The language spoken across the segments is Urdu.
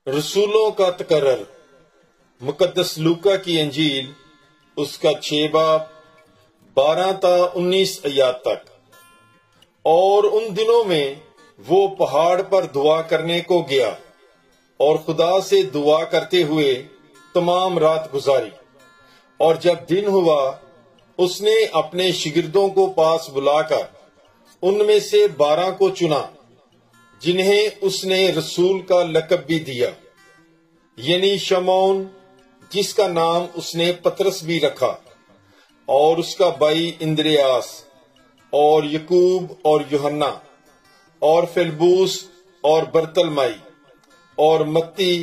رسولوں کا تقرر مقدس لوکا کی انجیل اس کا 6 باب 12 تا 19 آیات تک۔ اور ان دنوں میں وہ پہاڑ پر دعا کرنے کو گیا اور خدا سے دعا کرتے ہوئے تمام رات گزاری، اور جب دن ہوا اس نے اپنے شاگردوں کو پاس بلا کر ان میں سے 12 کو چنا، جنہیں اس نے رسول کا لقب بھی دیا، یعنی شمعون جس کا نام اس نے پطرس بھی رکھا، اور اس کا بھائی اندریاس، اور یعقوب اور یوحنا، اور فلبوس اور برتلمائی، اور متی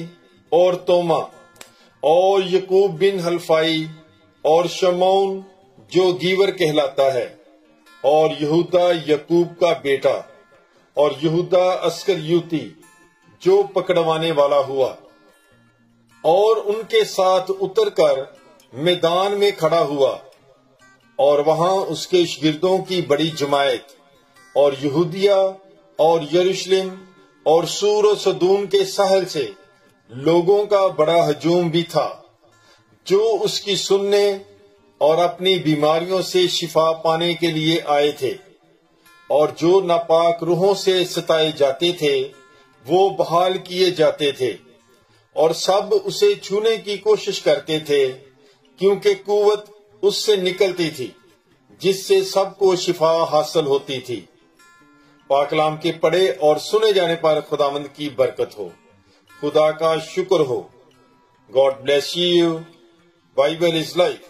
اور توما، اور یعقوب بن حلفائی، اور شمعون جو دیور کہلاتا ہے، اور یہودا یعقوب کا بیٹا، اور یہودا اسکریوتی جو پکڑوانے والا ہوا، اور ان کے ساتھ اتر کر میدان میں کھڑا ہوا، اور وہاں اس کے شاگردوں کی بڑی جماعت، اور یہودیہ اور یروشلم اور سور و صدوم کے ساحل سے لوگوں کا بڑا ہجوم بھی تھا، جو اس کی سننے اور اپنی بیماریوں سے شفا پانے کے لیے آئے تھے، اور جو ناپاک روحوں سے ستائے جاتے تھے وہ بحال کیے جاتے تھے، اور سب اسے چھونے کی کوشش کرتے تھے، کیونکہ قوت اس سے نکلتی تھی جس سے سب کو شفا حاصل ہوتی تھی۔ پاک کلام کے پڑھے اور سنے جانے پر خداوند کی برکت ہو۔ خدا کا شکر ہو۔ God bless you. Bible is life.